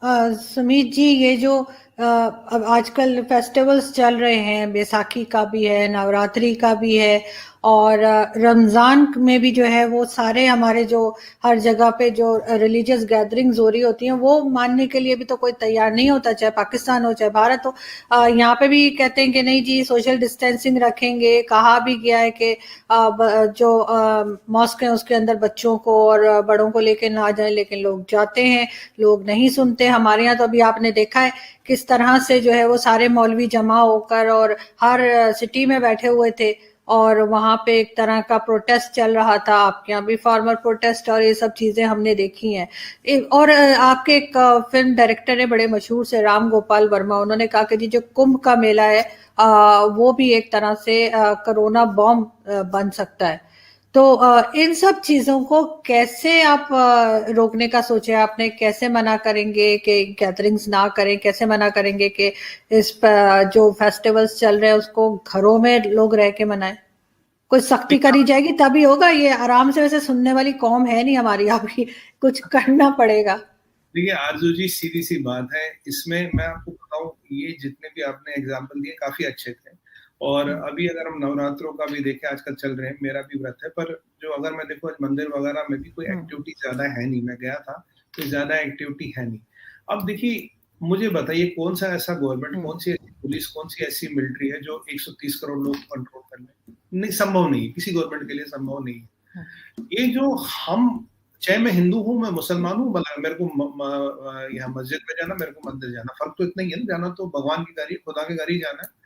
सुमित जी, ये जो अब आजकल फेस्टिवल्स चल रहे हैं, बैसाखी का भी है, नवरात्रि का भी है, और रमजान में भी जो है वो सारे हमारे जो हर जगह पे जो रिलीजियस गैदरिंग्स हो रही होती हैं वो मानने के लिए भी तो कोई तैयार नहीं होता, चाहे पाकिस्तान हो चाहे भारत हो। यहाँ पे भी कहते हैं कि नहीं जी, सोशल डिस्टेंसिंग रखेंगे। कहा भी गया है कि जो मॉस्क है उसके अंदर बच्चों को और बड़ों को लेके ना जाए, लेकिन लोग जाते हैं, लोग नहीं सुनते। हमारे यहाँ तो अभी आपने देखा है किस तरह से जो है वो सारे मौलवी जमा होकर और हर सिटी में बैठे हुए थे, और वहां पे एक तरह का प्रोटेस्ट चल रहा था। आपके यहाँ भी फार्मर प्रोटेस्ट और ये सब चीजें हमने देखी हैं। और आपके एक फिल्म डायरेक्टर है बड़े मशहूर से, राम गोपाल वर्मा, उन्होंने कहा कि जी जो कुंभ का मेला है वो भी एक तरह से कोरोना बॉम्ब बन सकता है। तो इन सब चीजों को कैसे आप रोकने का सोचे आपने? कैसे मना करेंगे कि गैदरिंग्स ना करें? कैसे मना करेंगे कि जो फेस्टिवल्स चल रहे हैं उसको घरों में लोग रह के मनाएं? कोई सख्ती करी जाएगी तभी होगा ये। आराम से वैसे सुनने वाली कौम है नहीं हमारी आपकी, कुछ करना पड़ेगा। देखिए आरजू जी, सीधी सी बात है, इसमें मैं आपको बताऊं, ये जितने भी आपने एग्जाम्पल दिए काफी अच्छे थे। और अभी अगर हम नवरात्रों का भी देखें, आजकल चल रहे हैं, मेरा भी व्रत है, पर जो अगर मैं देखूं मंदिर वगैरह में भी कोई एक्टिविटी ज्यादा है नहीं। मैं गया था तो ज्यादा एक्टिविटी है नहीं। अब देखिए, मुझे बताइए कौन सा ऐसा गवर्नमेंट, कौन सी ऐसी पुलिस, कौन सी ऐसी मिलिट्री है जो 130 करोड़ लोग कंट्रोल कर ले? नहीं, संभव नहीं है, किसी गवर्नमेंट के लिए संभव नहीं है। ये जो हम, चाहे मैं हिंदू हूँ, मैं मुसलमान हूँ, मेरे को यहाँ मस्जिद में जाना, मेरे को मंदिर जाना, फर्क तो इतना ही है ना, जाना तो भगवान के घर ही, खुदा के घर ही जाना है।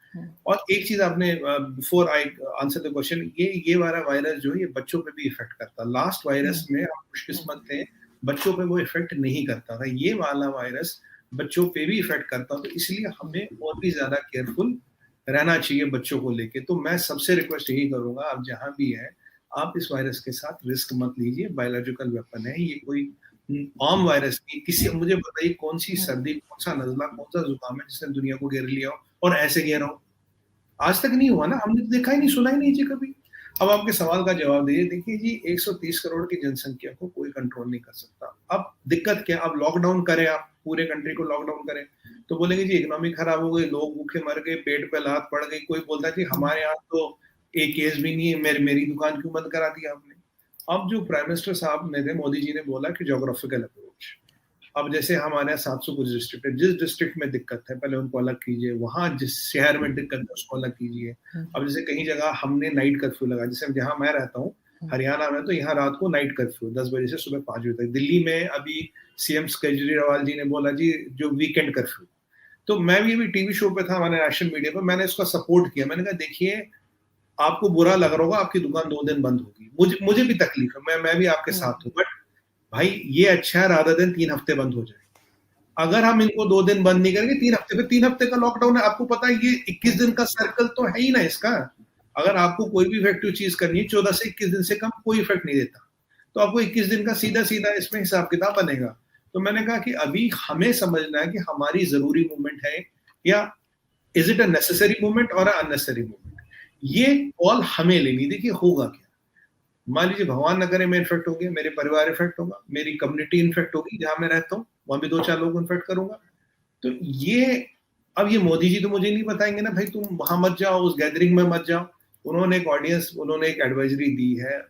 और एक चीज आपने, before I answer the question, ये वाला वायरस जो है ये बच्चों पे भी इफेक्ट करता है। लास्ट वायरस में हम खुशकिस्मत थे, बच्चों पे वो इफेक्ट नहीं करता था। ये वाला वायरस बच्चों पे भी इफेक्ट करता, तो इसलिए हमें और भी ज्यादा केयरफुल रहना चाहिए बच्चों को लेके। तो मैं सबसे रिक्वेस्ट यही करूंगा, आप जहां भी है, आप इस वायरस के साथ रिस्क मत लीजिए। बायोलॉजिकल वेपन है ये, कोई आम वायरस नहीं। किसी, मुझे बताइए कौन सी सर्दी, कौन सा नजला, कौन सा जुकाम है जिसने दुनिया को घेर लिया हो और ऐसे घेरा हो? आज तक नहीं हुआ ना, हमने तो देखा ही नहीं, सुना ही नहीं जी कभी। अब आपके सवाल का जवाब दीजिए। देखिए जी, 130 करोड़ की जनसंख्या को कोई कंट्रोल नहीं कर सकता। अब दिक्कत क्या, अब लॉकडाउन करें, आप पूरे कंट्री को लॉकडाउन करें तो बोलेंगे जी इकोनॉमी खराब हो गई, लोग भूखे मर गए, पेट पे लात पड़ गई। कोई बोलता है जी हमारे यहाँ तो एक केस भी नहीं है, मेरी दुकान क्यों बंद करा दी आपने? अब जो प्राइम मिनिस्टर साहब ने थे, मोदी जी ने बोला कि ज्योग्राफिकल अप्रोच। अब जैसे हमारे यहाँ 700 कुछ डिस्ट्रिक्ट है, जिस डिस्ट्रिक्ट में दिक्कत है पहले उनको अलग कीजिए, वहां जिस शहर में दिक्कत है उसको अलग कीजिए। अब जैसे कहीं जगह हमने नाइट कर्फ्यू लगा, जैसे जहां मैं रहता हूँ हरियाणा में, तो यहाँ रात को नाइट कर्फ्यू 10 बजे से सुबह 5 बजे तक। दिल्ली में अभी सीएम केजरीवाल जी ने बोला जी जो वीकेंड कर्फ्यू। तो मैं भी अभी टीवी शो पे था हमारे नेशनल मीडिया पर, मैंने उसका सपोर्ट किया। मैंने कहा देखिए, आपको बुरा लग रहा होगा, आपकी दुकान 2 दिन बंद होगी, मुझे भी तकलीफ है, मैं भी आपके साथ हूँ, बट भाई ये अच्छा है रादर दिन 3 हफ्ते बंद हो जाए। अगर हम इनको 2 दिन बंद नहीं करेंगे, 3 हफ्ते, फिर 3 हफ्ते का लॉकडाउन है। आपको पता है ये 21 दिन का सर्कल तो है ही ना इसका। अगर आपको कोई भी इफेक्टिव चीज करनी है, 14 से 21 दिन से कम कोई इफेक्ट नहीं देता, तो आपको 21 दिन का सीधा सीधा इसमें हिसाब किताब बनेगा। तो मैंने कहा कि अभी हमें समझना है कि हमारी जरूरी मूवमेंट है या is it a necessary movement और अननेसेसरी मूवमेंट, ये कॉल हमें लेनी। देखिए होगा क्या, मान लीजिए भगवान न करे मैं इन्फेक्ट हो गया, मेरे परिवार इन्फेक्ट होगा, मेरी कम्युनिटी इन्फेक्ट होगी जहां मैं रहता हूँ, वहां भी 2-4 लोग इन्फेक्ट करूंगा। तो ये, अब ये मोदी जी तो मुझे नहीं बताएंगे ना भाई तुम वहां मत जाओ, उस गैदरिंग में मत जाओ। उन्होंने एक ऑडियंस, उन्होंने एक एडवाइजरी दी है,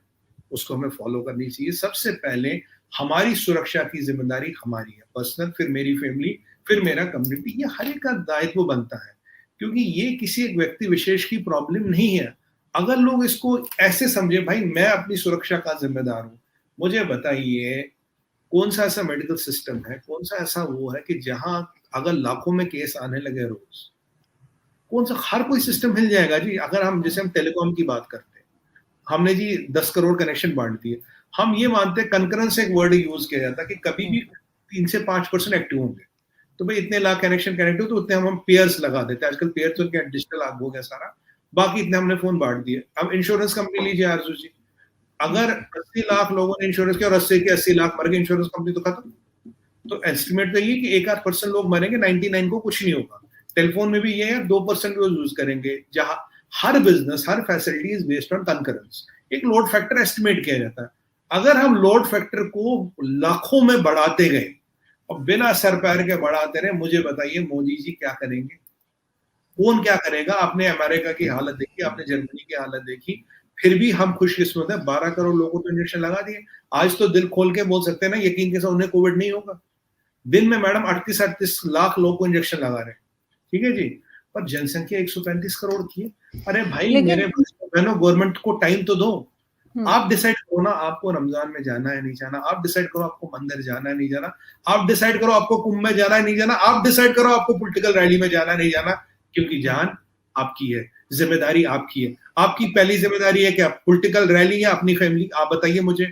उसको हमें फॉलो करनी चाहिए। सबसे पहले हमारी सुरक्षा की जिम्मेदारी हमारी है, पर्सनल, फिर मेरी फैमिली, फिर मेरा कम्युनिटी। ये हर एक का दायित्व बनता है, क्योंकि ये किसी एक व्यक्ति विशेष की प्रॉब्लम नहीं है। अगर लोग इसको ऐसे समझे भाई मैं अपनी सुरक्षा का जिम्मेदार हूं, मुझे बताइए कौन सा ऐसा मेडिकल सिस्टम है, कौन सा ऐसा वो है कि जहां अगर लाखों में केस आने लगे रोज, कौन सा, हर कोई सिस्टम हिल जाएगा जी। अगर हम, जैसे हम टेलीकॉम की बात करते हैं, हमने जी 10 करोड़ कनेक्शन बांट दिए, हम ये मानते हैं, कंकरेंस एक वर्ड यूज किया जाता है कि कभी भी 3 से 5% एक्टिव होंगे, तो भाई इतने लाख कनेक्शन कनेक्ट हो तो उतने हम पेयर्स लगा देते हैं। आजकल पेयर तो क्या डिजिटल आग हो गया सारा, बाकी इतने हमने फोन बांट दिए। अब इंश्योरेंस कंपनी लीजिए आरजू जी, अगर 80 लाख लोगों ने इंश्योरेंस किया और 80 के 80 लाख मर गए, इंश्योरेंस कंपनी तो खत्म। तो एस्टिमेट तो ये कि 1-8% लोग मरेंगे, 99 को कुछ नहीं होगा। टेलीफोन में भी ये है, 2% लोग यूज करेंगे। जहां हर बिजनेस, हर facility is based on concurrence, एक लोड फैक्टर एस्टिमेट किया जाता है। अगर हम लोड फैक्टर को लाखों में बढ़ाते गए और बिना सर पैर के बढ़ाते रहे। मुझे बताइए मोदी जी क्या करेंगे, कौन क्या करेगा? आपने अमेरिका की हालत देखी, आपने जर्मनी की हालत देखी, फिर भी हम खुशकिस्मत है 12 करोड़ लोगों को तो इंजेक्शन लगा दिए। आज तो दिल खोल के बोल सकते हैं ना, यकीन के साथ उन्हें कोविड नहीं होगा। दिन में मैडम 38-38 लाख लोगों को इंजेक्शन लगा रहे हैं, ठीक है जी, पर जनसंख्या 135 करोड़ की है। अरे भाई लेकिन मेरे बहनों, गवर्नमेंट को टाइम तो दो। आप डिसाइड करो ना, आपको रमजान में जाना है नहीं जाना, आप डिसाइड करो आपको मंदिर जाना है नहीं जाना, आप डिसाइड करो आपको कुंभ में जाना है नहीं जाना, आप डिसाइड करो आपको पॉलिटिकल रैली में जाना है नहीं जाना, क्योंकि जान आपकी है, जिम्मेदारी आपकी है। आपकी पहली जिम्मेदारी है क्या? पॉलिटिकल रैली या अपनी फैमिली? आप बताइए मुझे।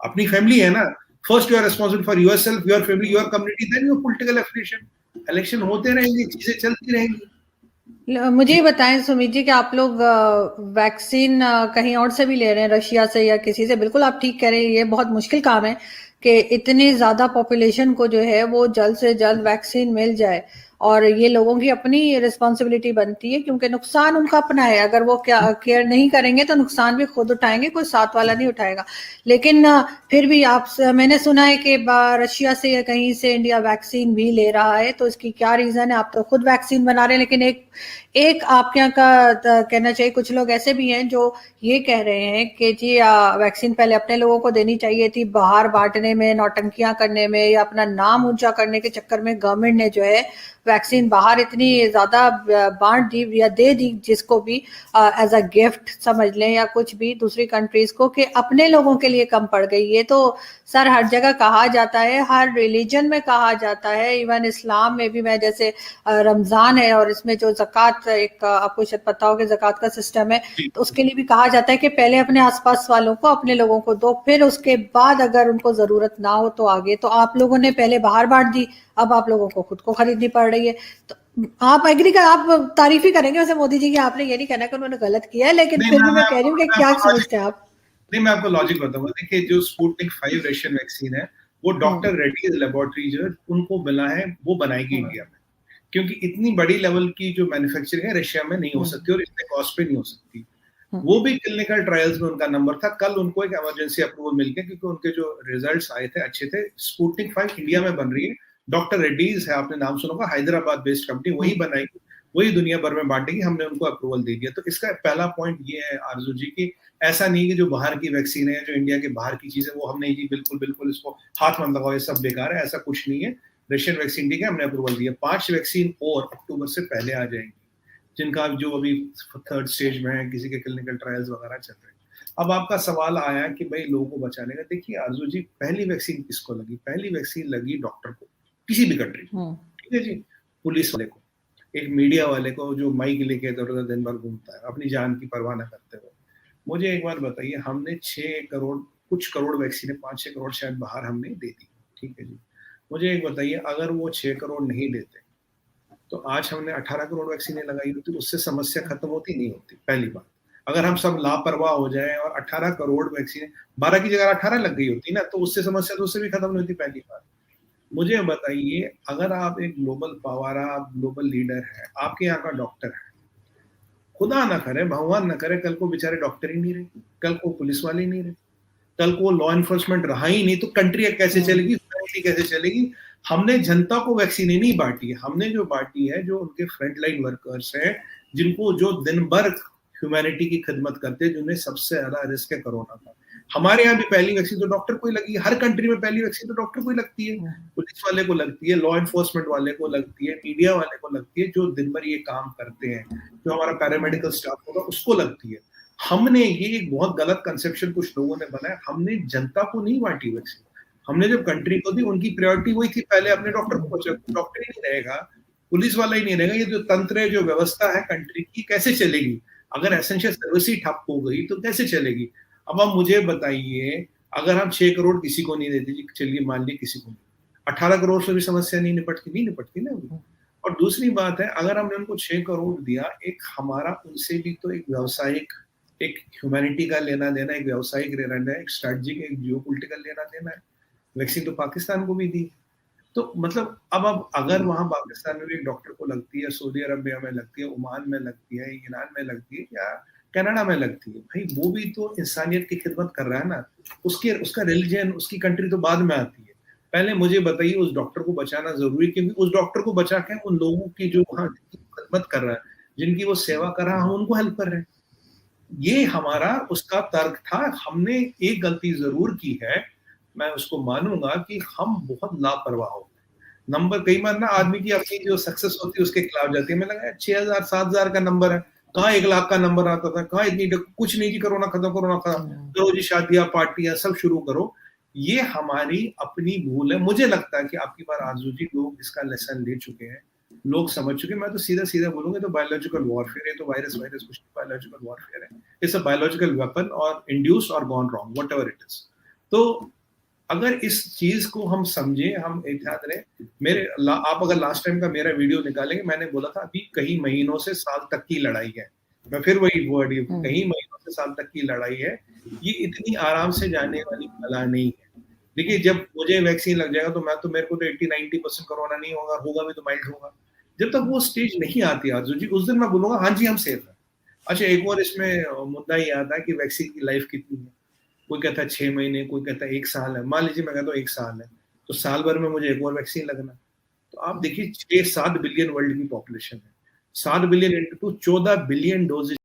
अपनी फैमिली है ना। First you are responsible for yourself, your family, your community, then your political affiliation. Election होते रहेंगे, चीजें चलती रहेंगी। मुझे ये बताएं सुमित जी कि आप लोग वैक्सीन कहीं और से भी ले रहे हैं, रशिया से या किसी से? बिल्कुल आप ठीक कह रहे हैं, ये बहुत मुश्किल काम है कि इतनी ज्यादा पॉपुलेशन को जो है वो जल्द से जल्द वैक्सीन मिल जाए, और ये लोगों की अपनी रिस्पॉन्सिबिलिटी बनती है, क्योंकि नुकसान उनका अपना है। अगर वो क्या केयर नहीं करेंगे तो नुकसान भी खुद उठाएंगे, कोई साथ वाला नहीं उठाएगा। लेकिन फिर भी मैंने सुना है कि रशिया से या कहीं से इंडिया वैक्सीन भी ले रहा है, तो इसकी क्या रीजन है? आप तो खुद वैक्सीन बना रहे हैं, लेकिन एक आपके यहाँ का कहना चाहिए। कुछ लोग ऐसे भी हैं जो ये कह रहे हैं कि जी वैक्सीन पहले अपने लोगों को देनी चाहिए थी, बाहर बांटने में, नौटंकियां करने में या अपना नाम ऊंचा करने के चक्कर में गवर्नमेंट ने जो है वैक्सीन बाहर इतनी ज्यादा बांट दी या दे दी, जिसको भी एज अ गिफ्ट समझ लें या कुछ भी दूसरी कंट्रीज को, कि अपने लोगों के लिए कम पड़ गई। ये तो सर हर जगह कहा जाता है, हर रिलीजन में कहा जाता है, इवन इस्लाम में भी। मैं जैसे रमजान है और इसमें जो ज़कात, एक आपको शायद पता हो कि ज़कात का सिस्टम है, तो उसके लिए भी कहा जाता है कि पहले अपने आसपास वालों को, अपने लोगों को दो, फिर उसके बाद अगर उनको जरूरत ना हो तो आगे। तो आप लोगों ने पहले बाहर बांट दी, अब आप लोगों को खुद को खरीदनी पड़ रही है। तो आप एग्री कर, आप तारीफ ही करेंगे वैसे मोदी जी की, आपने ये नहीं कहना कि उन्होंने गलत किया है, लेकिन नहीं फिर भी मैं कह रही हूँ कि क्या समझते हैं आप? नहीं, मैं आपको लॉजिक बताऊंगा। देखिए, जो स्पुतनिक 5 रशियन वैक्सीन है, वो डॉक्टर रेड्डीज लेबोरेटरी जो है उनको मिला है, वो बनाएगी इंडिया में, क्योंकि इतनी बड़ी लेवल की जो मैन्युफैक्चरिंग है रशिया में नहीं हो सकती और इतने कॉस्ट पे नहीं हो सकती। वो भी क्लिनिकल ट्रायल्स में उनका नंबर था। कल उनको एक इमरजेंसी अप्रूवल मिल गया, क्योंकि उनके जो रिजल्ट्स आए थे अच्छे थे। स्पुतनिक 5 इंडिया में बन रही है, डॉक्टर रेड्डीज है, आपने नाम सुना होगा, हैदराबाद बेस्ड कंपनी, वही बनाएगी, वही दुनिया भर में बांटेगी। हमने उनको अप्रूवल दे दिया। तो इसका पहला पॉइंट ये है आरजू जी की, ऐसा नहीं कि जो बाहर की वैक्सीन है, जो इंडिया के बाहर की चीज है, वो हमने जी बिल्कुल बिल्कुल इसको हाथ मत लगाओ, ये सब बेकार है, ऐसा कुछ नहीं है। रशियन वैक्सीन ठीक है, हमने अप्रूवल दिया। 5 वैक्सीन और अक्टूबर से पहले आ जाएंगी, जिनका जो अभी 3rd स्टेज में है, किसी के क्लिनिकल ट्रायल्स वगैरह चल रहे हैं। अब आपका सवाल आया कि भाई लोगों को बचाने का। देखिए आरजू जी, पहली वैक्सीन किसको लगी? पहली वैक्सीन लगी डॉक्टर को, किसी भी कंट्री, ठीक है जी, पुलिस वाले को, एक मीडिया वाले को जो माइक लेके इधर उधर दिन भर घूमता है अपनी जान की परवाह न करते हुए। मुझे एक बार बताइए, हमने 6 करोड़, कुछ करोड़ वैक्सीन, 5-6 करोड़ शायद बाहर हमने दे दी, ठीक है जी। मुझे एक बताइए, अगर वो 6 करोड़ नहीं देते तो आज हमने 18 करोड़ वैक्सीनें लगाई होती, उससे समस्या खत्म होती नहीं होती। पहली बात, अगर हम सब लापरवाह हो जाए और 18 करोड़ वैक्सीन 12 की जगह 18 लग गई होती ना, तो उससे समस्या तो उससे भी खत्म नहीं होती। पहली बात, मुझे बताइए, अगर आप एक ग्लोबल पावर, आप ग्लोबल लीडर है, आपके यहाँ का डॉक्टर है, खुदा ना करे, भगवान ना करे, कल को बेचारे डॉक्टर ही नहीं रहे, कल को पुलिस वाले नहीं रहे, कल को लॉ इन्फोर्समेंट रहा ही नहीं, तो कंट्री कैसे चलेगी, सोसाइटी कैसे चलेगी? हमने जनता को वैक्सीन नहीं बांटी है, हमने जो बांटी है जो उनके फ्रंट लाइन वर्कर्स हैं, जिनको, जो दिन भर ह्यूमैनिटी की खिदमत करते हैं, जिन्हें सबसे ज्यादा रिस्क है कोरोना का। हमारे यहाँ भी पहली वैक्सीन तो डॉक्टर को ही लगी है, हर कंट्री में पहली वैक्सीन तो डॉक्टर को ही लगती है, पुलिस वाले को लगती है, लॉ इन्फोर्समेंट वाले को लगती है, मीडिया वाले को लगती है, जो दिन भर ये काम करते हैं, जो हमारा पैरामेडिकल स्टाफ होगा उसको लगती है। हमने ये एक बहुत गलत कंसेप्शन कुछ लोगों ने बनाया, हमने जनता को नहीं बांटी वैक्सीन। हमने जब कंट्री को दी, उनकी प्रायोरिटी वही थी, पहले अपने डॉक्टर को बचाओ। डॉक्टर ही नहीं रहेगा, पुलिस वाला ही नहीं रहेगा, ये जो तंत्र है, जो व्यवस्था है कंट्री की, कैसे चलेगी? अगर एसेंशियल सर्विस ही ठप हो गई तो कैसे चलेगी? अब आप मुझे बताइए, अगर हम 6 करोड़ किसी को नहीं देते जी, चलिए मान ली किसी को, 18 करोड़ से भी समस्या नहीं निपटती ना अभी। और दूसरी बात है, अगर हमने उनको 6 करोड़ दिया, एक हमारा उनसे भी तो एक व्यावसायिक, एक ह्यूमैनिटी का लेना देना, एक व्यावसायिक लेना देना, एक स्ट्रेटजिक, एक जियोपॉलिटिकल लेना देना है। वैक्सीन तो पाकिस्तान को भी दी, तो मतलब अब अगर वहां पाकिस्तान में भी एक डॉक्टर को लगती है, सऊदी अरबिया में लगती है, ओमान में लगती है, ईरान में लगती है, या कनाडा में लगती है, भाई वो भी तो इंसानियत की खिदमत कर रहा है ना। उसका रिलीजन, उसकी कंट्री तो बाद में आती है। पहले मुझे बताइए उस डॉक्टर को बचाना जरूरी, क्योंकि उस डॉक्टर को बचा के उन लोगों की जो वहां खिदमत कर रहा है, जिनकी वो सेवा कर रहा है, हम उनको हेल्प कर रहे हैं। ये हमारा उसका तर्क था। हमने एक गलती जरूर की है, मैं उसको मानूंगा, कि हम बहुत लापरवाह हो गए। नंबर कई बार ना आदमी की अपनी जो सक्सेस होती है उसके खिलाफ जाती है। मैं लगा 6,000 7,000 का नंबर है, कहाँ 1 लाख का नंबर आता था, कहाँ इतनी कुछ नहीं जी, कोरोना खत्म, कोरोना खत्म, करो जी शादियां पार्टियां सब शुरू करो। ये हमारी अपनी भूल है। मुझे लगता है कि आपकी बार आरजू जी लोग इसका लेसन ले चुके हैं, लोग समझ चुके हैं। मैं तो सीधा सीधा बोलूंगा, तो बायोलॉजिकल वॉरफेयर है, तो वायरस कुछ बायोलॉजिकल वॉरफेयर है। इट्स अ बायोलॉजिकल वेपन और इंड्यूस और gone wrong, whatever it is. तो अगर इस चीज को हम समझे, हम एहतियात रहे। आप अगर लास्ट टाइम का मेरा वीडियो निकालेंगे, मैंने बोला था अभी कई महीनों से साल तक की लड़ाई है। मैं फिर वही वर्ड, कई महीनों से साल तक की लड़ाई है। ये इतनी आराम से जाने वाली बला नहीं है। देखिए, जब मुझे वैक्सीन लग जाएगा तो मेरे को तो 80-90% कोरोना नहीं होगा, होगा भी तो माइल्ड होगा। जब तक वो स्टेज नहीं आती आरजू जी, उस दिन मैं बोलूंगा हाँ जी हम सेफ है। अच्छा, एक और इसमें मुद्दा ये आता है कि वैक्सीन की लाइफ कितनी है। कोई कहता है 6 महीने, कोई कहता है 1 साल है। मान लीजिए मैं कहता हूँ 1 साल है, तो साल भर में मुझे एक और वैक्सीन लगना। तो आप देखिए 6-7 बिलियन वर्ल्ड की पॉपुलेशन है, 7 बिलियन इंटू 14 बिलियन डोजेज